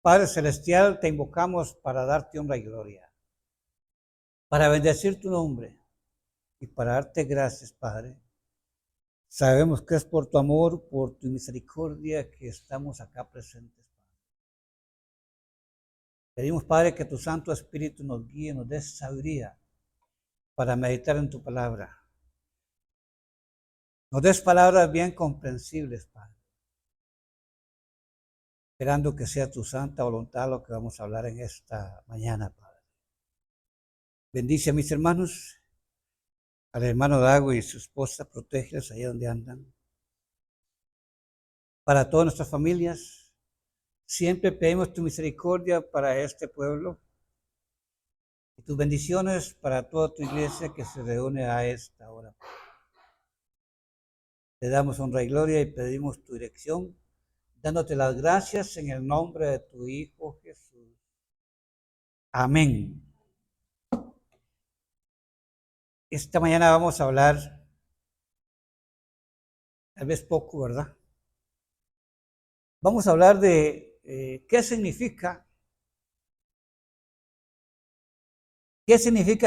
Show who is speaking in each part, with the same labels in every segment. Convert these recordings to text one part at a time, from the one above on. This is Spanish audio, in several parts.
Speaker 1: Padre Celestial, te invocamos para darte honra y gloria, para bendecir tu nombre y para darte gracias, Padre. Sabemos que es por tu amor, por tu misericordia que estamos acá presentes. Pedimos, Padre, que tu Santo Espíritu nos guíe, nos dé sabiduría para meditar en tu palabra. Nos des palabras bien comprensibles, Padre, esperando que sea tu santa voluntad lo que vamos a hablar en esta mañana, Padre. Bendice a mis hermanos, al hermano Dago y su esposa, protégelos allá donde andan. Para todas nuestras familias, siempre pedimos tu misericordia para este pueblo y tus bendiciones para toda tu iglesia que se reúne a esta hora. Te damos honra y gloria y pedimos tu dirección, dándote las gracias en el nombre de tu Hijo Jesús. Amén. Esta mañana vamos a hablar, tal vez poco, ¿verdad? Vamos a hablar de qué significa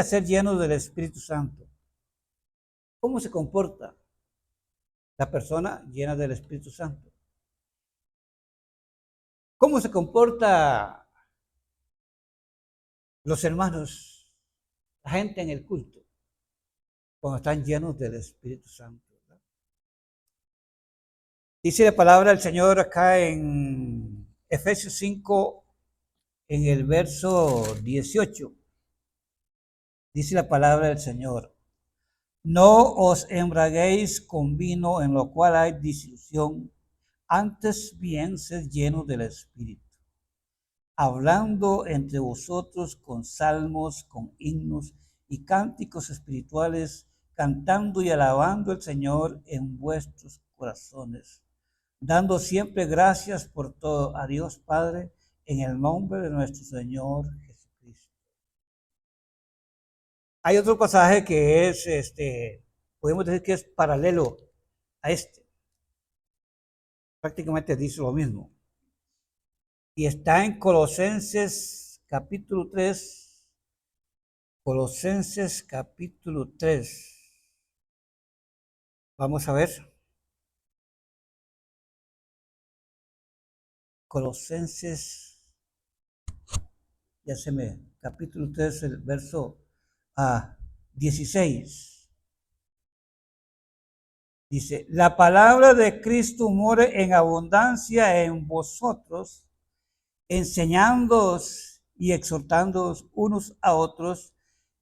Speaker 1: ser lleno del Espíritu Santo. ¿Cómo se comporta la persona llena del Espíritu Santo? ¿Cómo se comporta los hermanos, la gente en el culto, cuando están llenos del Espíritu Santo? ¿Verdad? Dice la palabra del Señor acá en Efesios 5, en el verso 18. Dice la palabra del Señor: no os embriaguéis con vino en lo cual hay disolución, antes bien sed llenos del Espíritu, hablando entre vosotros con salmos, con himnos y cánticos espirituales, cantando y alabando al Señor en vuestros corazones, dando siempre gracias por todo a Dios Padre, en el nombre de nuestro Señor Jesucristo. Hay otro pasaje que es, podemos decir que es paralelo a este. Prácticamente dice lo mismo. Y está en Colosenses capítulo 3. Colosenses capítulo 3. Vamos a ver. Colosenses, capítulo 3, el verso 16. Dice: la palabra de Cristo more en abundancia en vosotros, enseñándoos y exhortándoos unos a otros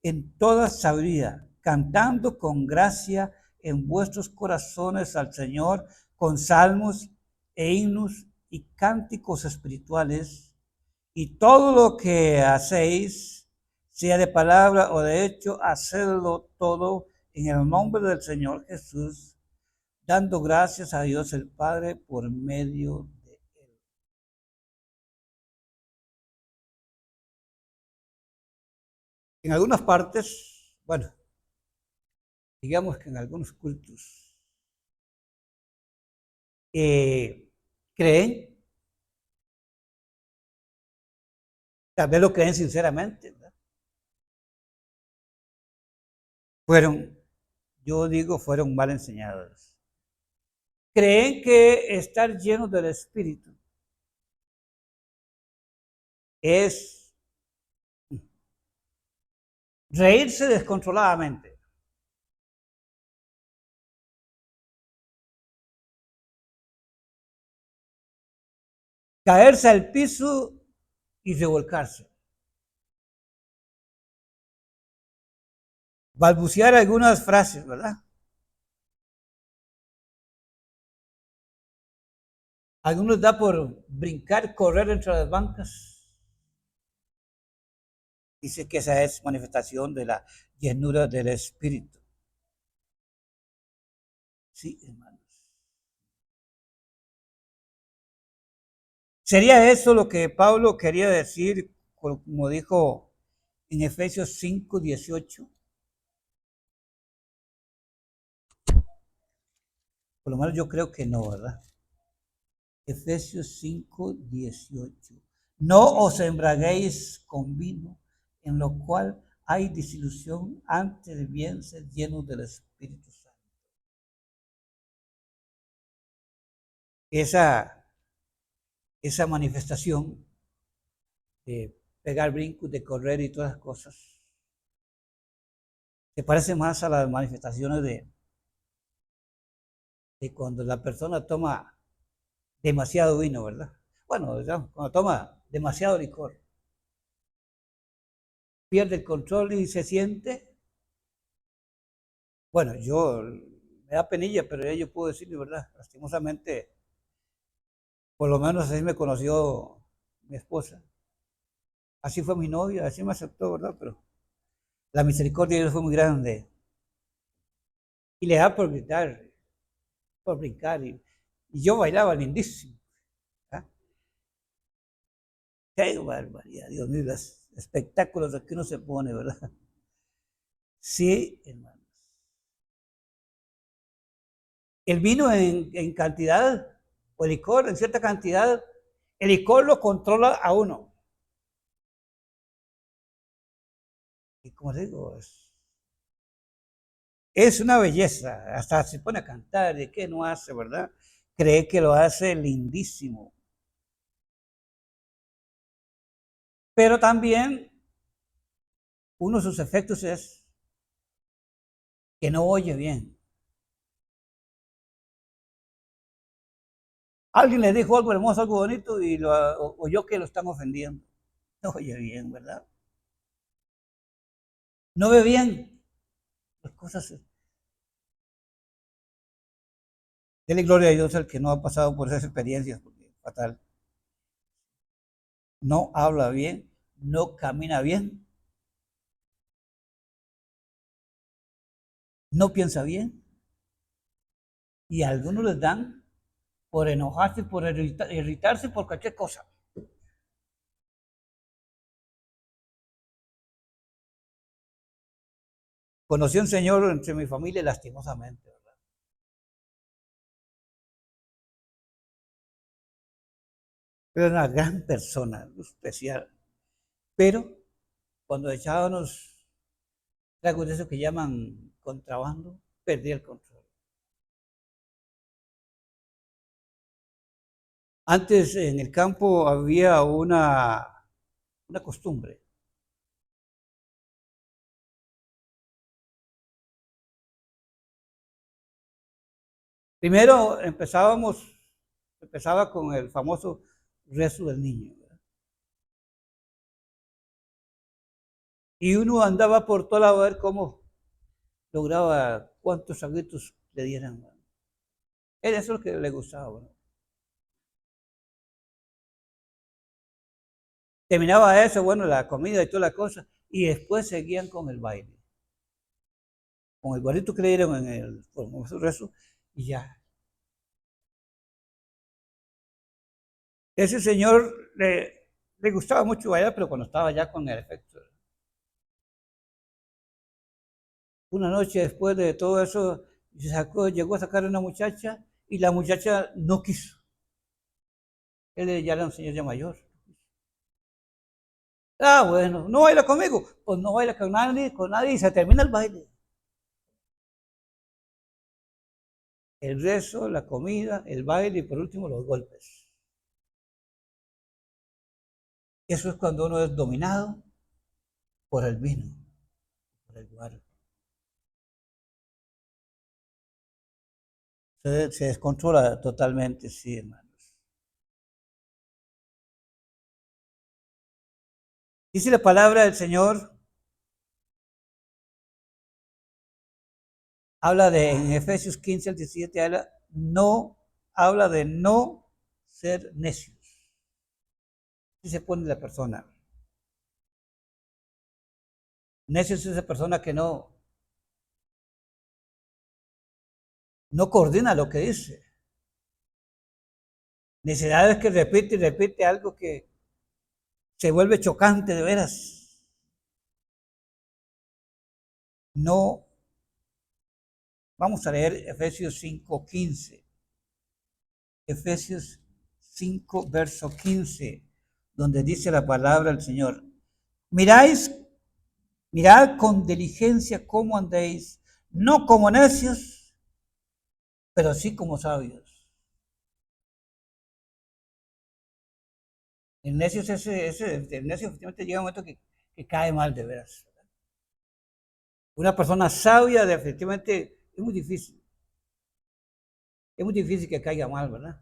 Speaker 1: en toda sabiduría, cantando con gracia en vuestros corazones al Señor con salmos e himnos y cánticos espirituales, y todo lo que hacéis, sea de palabra o de hecho, hacedlo todo en el nombre del Señor Jesús, dando gracias a Dios el Padre por medio de Él. En algunas partes, bueno, digamos que en algunos cultos, creen, tal vez lo creen sinceramente, ¿verdad? Fueron mal enseñados. Creen que estar llenos del Espíritu es reírse descontroladamente, caerse al piso y revolcarse, balbucear algunas frases, ¿verdad? Algunos da por brincar, correr entre las bancas. Dice que esa es manifestación de la llenura del Espíritu. Sí, hermanos. ¿Sería eso lo que Pablo quería decir, como dijo en Efesios 5, 18? Por lo menos yo creo que no, ¿verdad? Efesios 5, 18. No os embraguéis con vino, en lo cual hay disilusión, antes bien ser llenos del Espíritu Santo. Esa manifestación de pegar brincos, de correr y todas las cosas, se parece más a las manifestaciones de cuando la persona toma demasiado vino, ¿verdad? Bueno, cuando toma demasiado licor, pierde el control y se siente, bueno, me da penilla, pero yo puedo decirle, ¿verdad? Lastimosamente, por lo menos así me conoció mi esposa. Así fue mi novia, así me aceptó, ¿verdad? Pero la misericordia de Dios fue muy grande. Y le da por gritar, por brincar. Y yo bailaba lindísimo. ¿Ah? ¡Qué barbaridad! Dios mío, los espectáculos que uno se pone, ¿verdad? Sí, hermanos. El vino en cantidad, o el licor en cierta cantidad, el licor lo controla a uno. Y como digo, es una belleza. Hasta se pone a cantar, ¿de qué no hace, verdad? Cree que lo hace lindísimo. Pero también uno de sus efectos es que no oye bien. Alguien le dijo algo hermoso, algo bonito y oyó que lo están ofendiendo. No oye bien, ¿verdad? No ve bien las cosas. Dele gloria a Dios al que no ha pasado por esas experiencias, porque es fatal. No habla bien, no camina bien, no piensa bien. Y a algunos les dan por enojarse, por irritarse por cualquier cosa. Conocí a un señor entre mi familia lastimosamente, ¿verdad? Era una gran persona, especial. Pero cuando echábamos tragos de eso que llaman contrabando, perdí el control. Antes en el campo había una costumbre. Primero empezaba con el famoso rezo del niño, ¿verdad? Y uno andaba por todo lado a ver cómo lograba cuántos aguitos le dieran, ¿verdad? Era eso lo que le gustaba, ¿verdad? Terminaba eso, bueno, la comida y toda la cosa, y después seguían con el baile, con el barrito que le dieron en el famoso rezo, y ya. Ese señor le gustaba mucho bailar, pero cuando estaba ya con el efecto. Una noche después de todo eso, llegó a sacar a una muchacha y la muchacha no quiso. Él ya era un señor ya mayor. Ah, bueno, no baila conmigo. Pues no baila con nadie y se termina el baile. El rezo, la comida, el baile y por último los golpes. Eso es cuando uno es dominado por el vino, por el lugar. Se descontrola totalmente, sí, hermanos. Dice la palabra del Señor, habla de, en Efesios 15 al 17, habla de no ser necios. Así se pone la persona. Necio es esa persona que no coordina lo que dice. Necesidades que repite y repite algo que se vuelve chocante de veras. No, vamos a leer Efesios 5:15. Efesios 5, verso 15. donde dice la palabra del Señor. Miráis, mirad con diligencia cómo andéis, no como necios, pero sí como sabios. El necio, el necio efectivamente llega un momento que cae mal de veras. Una persona sabia, efectivamente, es muy difícil. Es muy difícil que caiga mal, ¿verdad?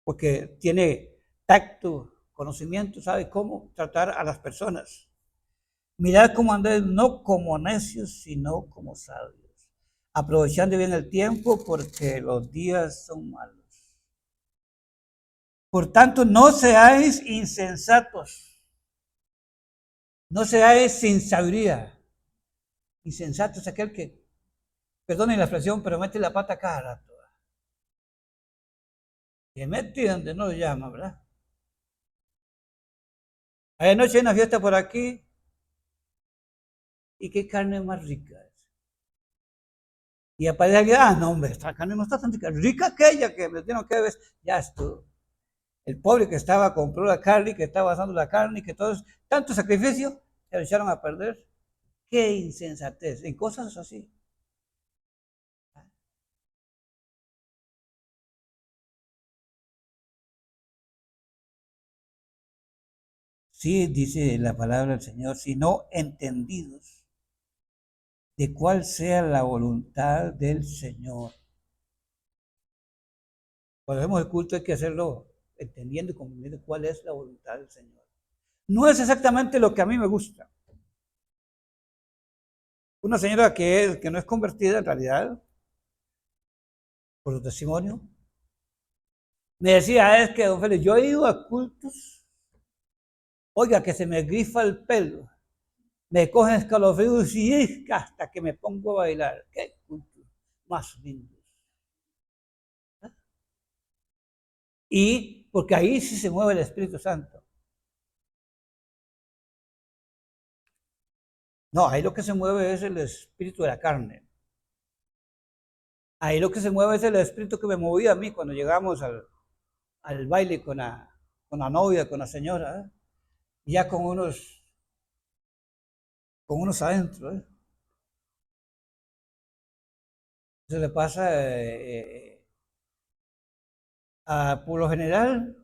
Speaker 1: Porque tiene tacto, conocimiento, sabe cómo tratar a las personas. Mirad cómo andáis, no como necios, sino como sabios, aprovechando bien el tiempo porque los días son malos. Por tanto, no seáis insensatos, no seáis sin sabiduría. Insensato es aquel que, perdonen la expresión, pero mete la pata cada rato. Y mete donde no lo llama, ¿verdad? Anoche hay una fiesta por aquí y qué carne más rica. Y aparece alguien, no hombre, esta carne no está tan rica, rica aquella que me dieron que ver, ya estuvo. El pobre que estaba, compró la carne, que estaba asando la carne, y que todos, tanto sacrificio, se lo echaron a perder. Qué insensatez, en cosas así. Sí, dice la palabra del Señor, sino entendidos de cuál sea la voluntad del Señor. Cuando hacemos el culto hay que hacerlo entendiendo y comprendiendo cuál es la voluntad del Señor. No es exactamente lo que a mí me gusta. Una señora que no es convertida en realidad, por su testimonio, me decía, es que, don Félix, yo he ido a cultos, oiga, que se me grifa el pelo, me cogen escalofríos y hasta que me pongo a bailar. Qué cultos más lindos. Y porque ahí sí se mueve el Espíritu Santo. No, ahí lo que se mueve es el espíritu de la carne. Ahí lo que se mueve es el espíritu que me movía a mí cuando llegamos al baile con la novia, con la señora, ¿eh? Ya con unos adentro. ¿Eh? Se le pasa, por lo general,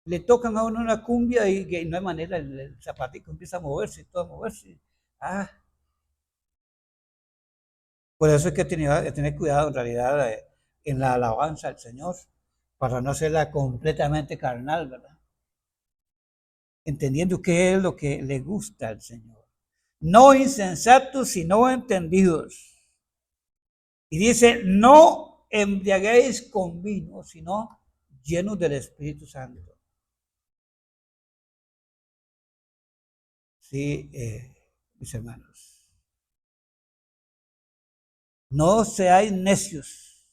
Speaker 1: le tocan a uno una cumbia y que no hay manera, el zapatico empieza a moverse, todo a moverse. Ah, por eso es que tener cuidado en realidad en la alabanza al Señor, para no hacerla completamente carnal, ¿verdad? Entendiendo qué es lo que le gusta al Señor. No insensatos, sino entendidos. Y dice, no embriaguéis con vino, sino llenos del Espíritu Santo. Sí, mis hermanos. No seáis necios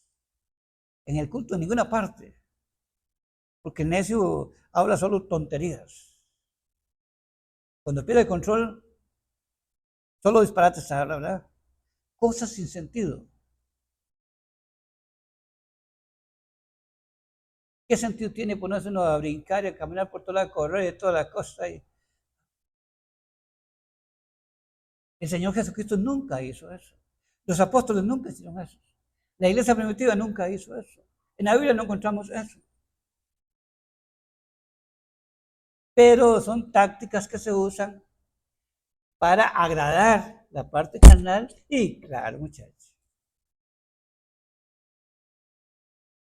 Speaker 1: en el culto en ninguna parte, porque el necio habla solo tonterías. Cuando pierde el control, solo disparates habla, ¿verdad? Cosas sin sentido. ¿Qué sentido tiene ponerse uno a brincar y a caminar por toda la correa y todas las cosas? El Señor Jesucristo nunca hizo eso. Los apóstoles nunca hicieron eso. La iglesia primitiva nunca hizo eso. En la Biblia no encontramos eso. Pero son tácticas que se usan para agradar la parte carnal y, claro, muchachos.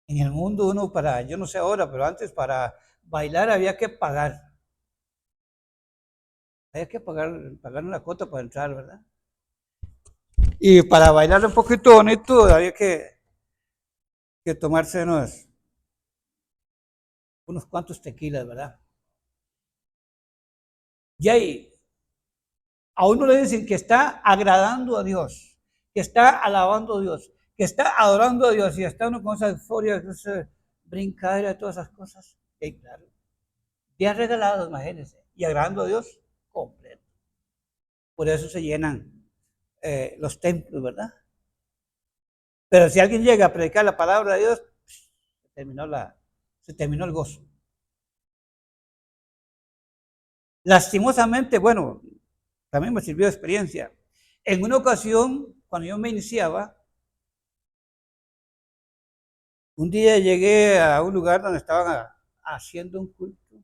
Speaker 1: En el mundo uno para, yo no sé ahora, pero antes para bailar había que pagar. Había que pagar una cuota para entrar, ¿verdad? Y para bailar un poquito bonito había que tomarse unos cuantos tequilas, ¿verdad? Y ahí a uno le dicen que está agradando a Dios, que está alabando a Dios, que está adorando a Dios y está uno con esa euforia, esa brincadera, todas esas cosas. Y claro, bien regalado, imagínense, y agradando a Dios completo. Por eso se llenan los templos, ¿verdad? Pero si alguien llega a predicar la palabra de Dios, terminó Se terminó el gozo. Lastimosamente, bueno, también me sirvió de experiencia. En una ocasión, cuando yo me iniciaba, un día llegué a un lugar donde estaban haciendo un culto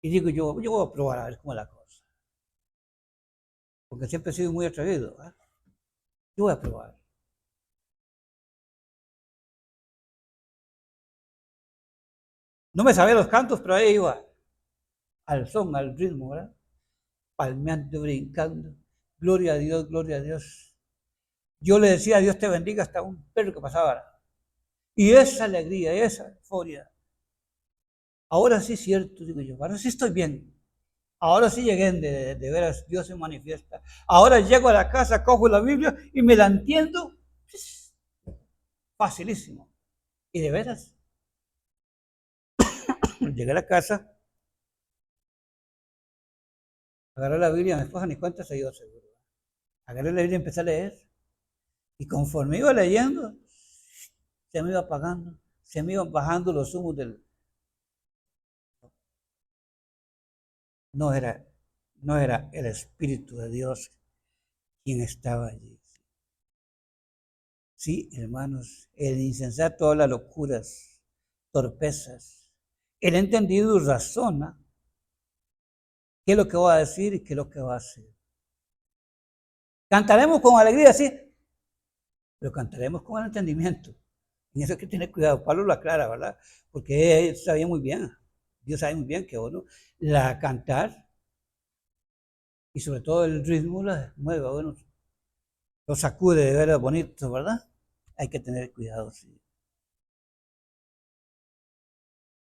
Speaker 1: y digo yo voy a probar a ver cómo es la cosa, porque siempre he sido muy atrevido. Yo voy a probar. No me sabía los cantos, pero ahí iba al son, al ritmo, ¿verdad? Palmeando, brincando. Gloria a Dios, gloria a Dios. Yo le decía a Dios te bendiga hasta un perro que pasaba. Y esa alegría, esa euforia. Ahora sí es cierto, digo yo, ahora sí estoy bien. Ahora sí llegué de veras, Dios se manifiesta. Ahora llego a la casa, cojo la Biblia y me la entiendo. Pues, facilísimo. Y de veras, llegué a la casa, agarré la Biblia, mi esposa ni cuenta se dio seguro. Agarré la Biblia y empecé a leer. Y conforme iba leyendo, se me iba apagando, se me iban bajando los humos del... No era, no era el Espíritu de Dios quien estaba allí. Sí, hermanos, el insensato habla locuras, torpezas. El entendido razona qué es lo que va a decir y qué es lo que va a hacer. Cantaremos con alegría, sí, pero cantaremos con el entendimiento. En eso hay que tener cuidado. Pablo lo aclara, ¿verdad? Porque él sabía muy bien, Dios sabe muy bien que uno la cantar y sobre todo el ritmo la mueve, bueno, lo sacude de veras bonito, ¿verdad? Hay que tener cuidado, sí.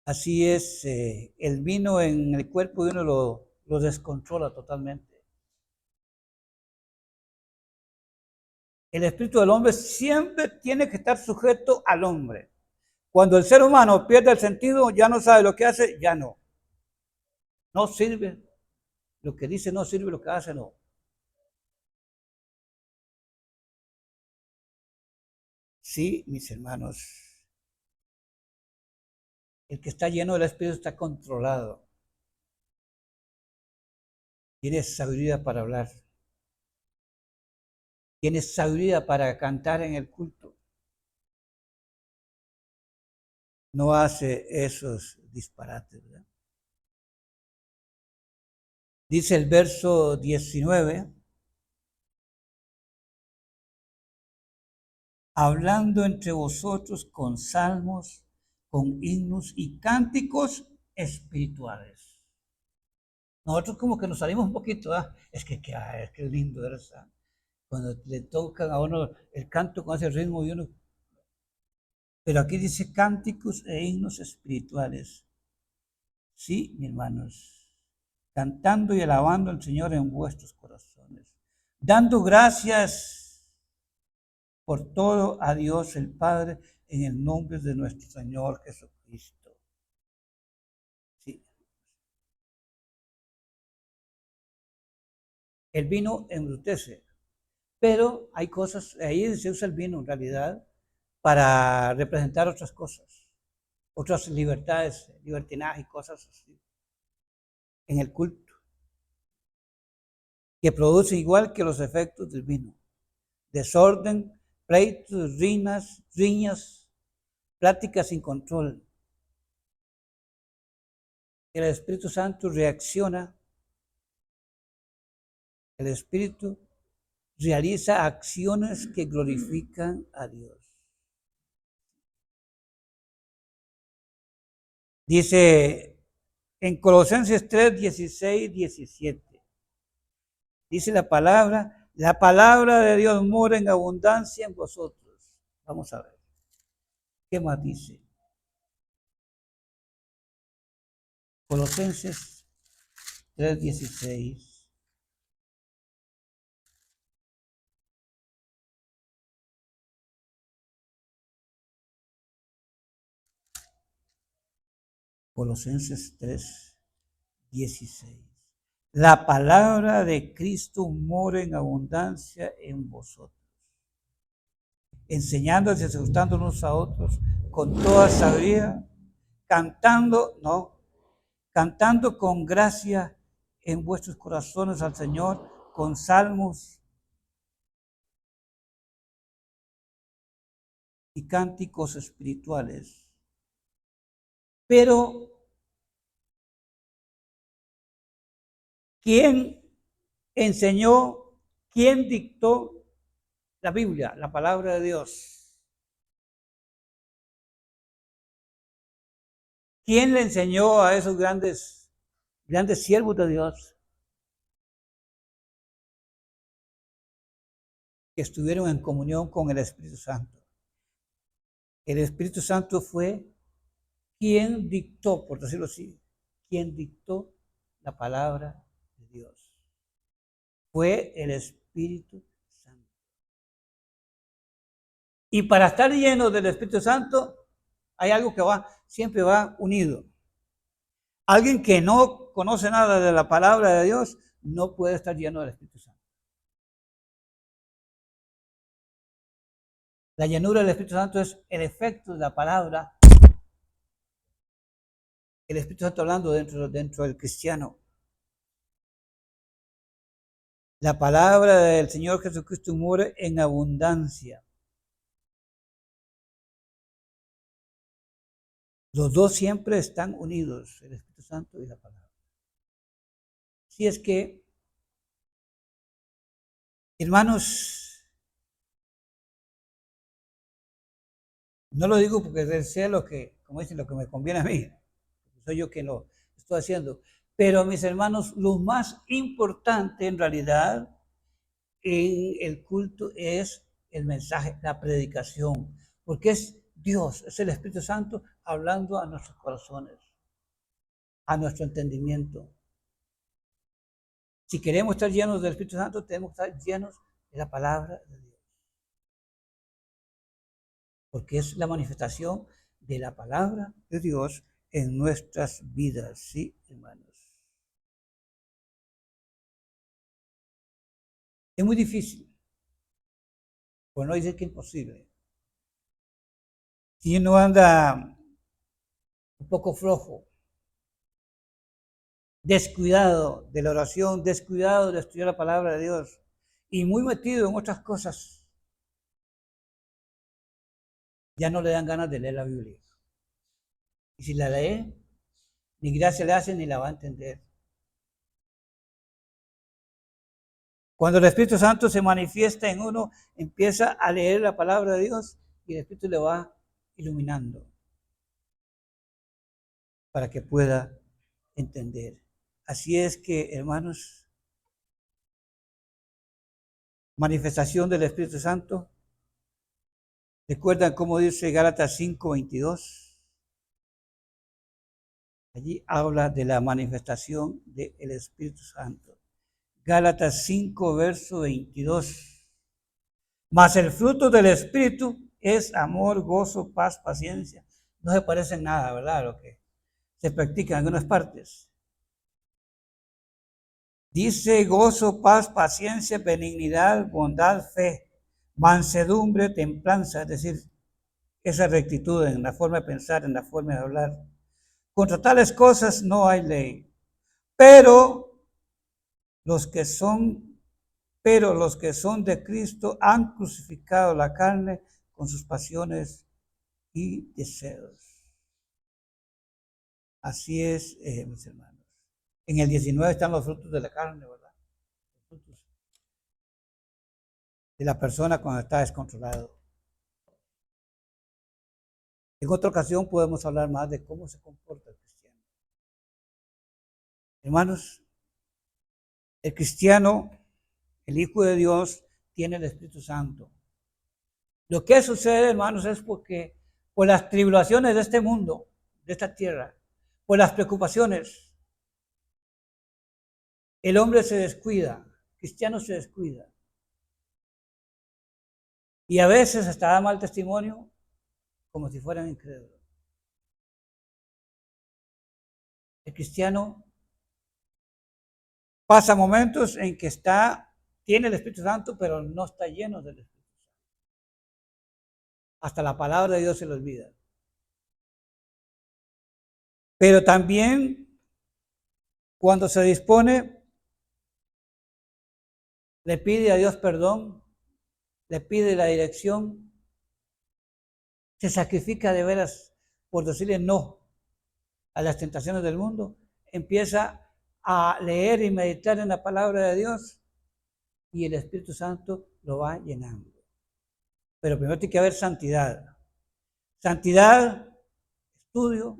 Speaker 1: Así es, el vino en el cuerpo de uno lo descontrola totalmente. El espíritu del hombre siempre tiene que estar sujeto al hombre. Cuando el ser humano pierde el sentido, ya no sabe lo que hace, ya no. No sirve. Lo que dice no sirve, lo que hace no. Sí, mis hermanos, el que está lleno del espíritu está controlado. Tiene sabiduría para hablar. Tiene sabiduría para cantar en el culto. No hace esos disparates, ¿verdad? Dice el verso 19, hablando entre vosotros con salmos, con himnos y cánticos espirituales. Nosotros como que nos salimos un poquito, ¿ah? Es que es lindo, ¿verdad? Cuando le tocan a uno el canto con ese ritmo y uno... Pero aquí dice cánticos e himnos espirituales. Sí, mis hermanos, cantando y alabando al Señor en vuestros corazones, dando gracias por todo a Dios el Padre en el nombre de nuestro Señor Jesucristo. Sí. El vino embrutece, pero hay cosas, ahí se usa el vino en realidad para representar otras cosas, otras libertades, libertinaje y cosas así, en el culto, que producen igual que los efectos del vino. Desorden, pleitos, riñas, pláticas sin control. El Espíritu Santo reacciona, el Espíritu realiza acciones que glorifican a Dios. Dice en Colosenses 3, 16, 17. Dice la palabra de Dios mora en abundancia en vosotros. Vamos a ver. ¿Qué más dice? Colosenses 3, 16. Colosenses 3, 16. La palabra de Cristo mora en abundancia en vosotros, enseñándonos y exhortándonos a otros con toda sabiduría, cantando, no, cantando con gracia en vuestros corazones al Señor, con salmos y cánticos espirituales. Pero, ¿quién enseñó, quién dictó la Biblia, la palabra de Dios? ¿Quién le enseñó a esos grandes siervos de Dios que estuvieron en comunión con el Espíritu Santo? El Espíritu Santo fue quien dictó, por decirlo así, quien dictó la palabra de Dios. Fue el Espíritu Santo. Y para estar lleno del Espíritu Santo, hay algo que siempre va unido. Alguien que no conoce nada de la palabra de Dios no puede estar lleno del Espíritu Santo. La llenura del Espíritu Santo es el efecto de la palabra. El Espíritu Santo hablando dentro del cristiano. La palabra del Señor Jesucristo muere en abundancia. Los dos siempre están unidos, el Espíritu Santo y la palabra. Así es que, hermanos, no lo digo porque sea lo que, como dicen, lo que me conviene a mí. Soy yo quien lo estoy haciendo. Pero mis hermanos, lo más importante en realidad en el culto es el mensaje, la predicación, porque es Dios, es el Espíritu Santo hablando a nuestros corazones, a nuestro entendimiento. Si queremos estar llenos del Espíritu Santo, tenemos que estar llenos de la palabra de Dios, porque es la manifestación de la palabra de Dios en nuestras vidas, ¿sí, hermanos? Es muy difícil, por no decir que imposible. Si uno anda un poco flojo, descuidado de la oración, descuidado de estudiar la palabra de Dios y muy metido en otras cosas, ya no le dan ganas de leer la Biblia. Y si la lee, ni gracia le hace ni la va a entender. Cuando el Espíritu Santo se manifiesta en uno, empieza a leer la palabra de Dios y el Espíritu le va iluminando para que pueda entender. Así es que, hermanos, manifestación del Espíritu Santo. ¿Recuerdan cómo dice Gálatas 5:22? Allí habla de la manifestación del Espíritu Santo. Gálatas 5, verso 22. Mas el fruto del Espíritu es amor, gozo, paz, paciencia. No se parece en nada, ¿verdad? Lo que se practica en algunas partes. Dice gozo, paz, paciencia, benignidad, bondad, fe, mansedumbre, templanza, es decir, esa rectitud en la forma de pensar, en la forma de hablar. Contra tales cosas no hay ley. Pero los que son, los que son de Cristo han crucificado la carne con sus pasiones y deseos. Así es, mis hermanos. En el 19 están los frutos de la carne, ¿verdad? Los frutos de la persona cuando está descontrolado. En otra ocasión podemos hablar más de cómo se comporta el cristiano. Hermanos, el cristiano, el Hijo de Dios, tiene el Espíritu Santo. Lo que sucede, hermanos, es porque por las tribulaciones de este mundo, de esta tierra, por las preocupaciones, el hombre se descuida, el cristiano se descuida. Y a veces hasta da mal testimonio como si fueran incrédulos. El cristiano pasa momentos en que tiene el Espíritu Santo, pero no está lleno del Espíritu Santo. Hasta la palabra de Dios se le olvida. Pero también cuando se dispone, le pide a Dios perdón, le pide la dirección, se sacrifica de veras por decirle no a las tentaciones del mundo, empieza a leer y meditar en la palabra de Dios y el Espíritu Santo lo va llenando. Pero primero tiene que haber santidad. Santidad, estudio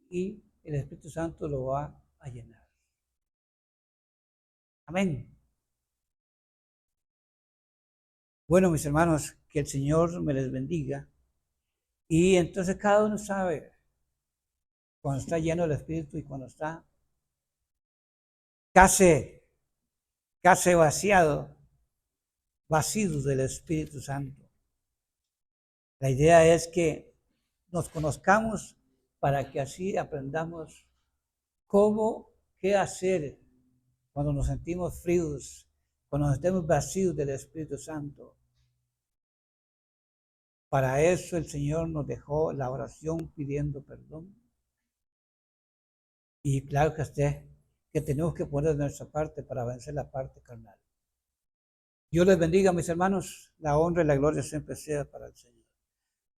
Speaker 1: y el Espíritu Santo lo va a llenar. Amén. Bueno, mis hermanos, que el Señor me les bendiga. Y entonces cada uno sabe cuando está lleno del Espíritu y cuando está casi vacío del Espíritu Santo. La idea es que nos conozcamos para que así aprendamos qué hacer cuando nos sentimos fríos, cuando nos estemos vacíos del Espíritu Santo. Para eso el Señor nos dejó la oración pidiendo perdón. Y claro que tenemos que poner de nuestra parte para vencer la parte carnal. Dios les bendiga, mis hermanos. La honra y la gloria siempre sea para el Señor.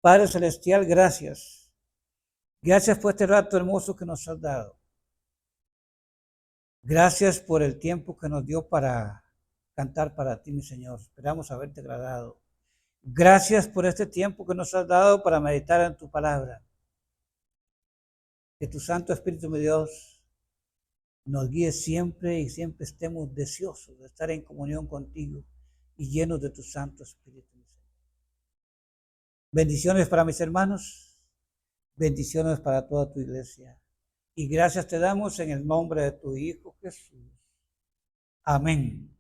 Speaker 1: Padre Celestial, gracias. Gracias por este rato hermoso que nos has dado. Gracias por el tiempo que nos dio para cantar para ti, mi Señor. Esperamos haberte agradado. Gracias por este tiempo que nos has dado para meditar en tu palabra. Que tu Santo Espíritu, mi Dios, nos guíe siempre y siempre estemos deseosos de estar en comunión contigo y llenos de tu Santo Espíritu. Bendiciones para mis hermanos, bendiciones para toda tu iglesia. Y gracias te damos en el nombre de tu Hijo Jesús. Amén.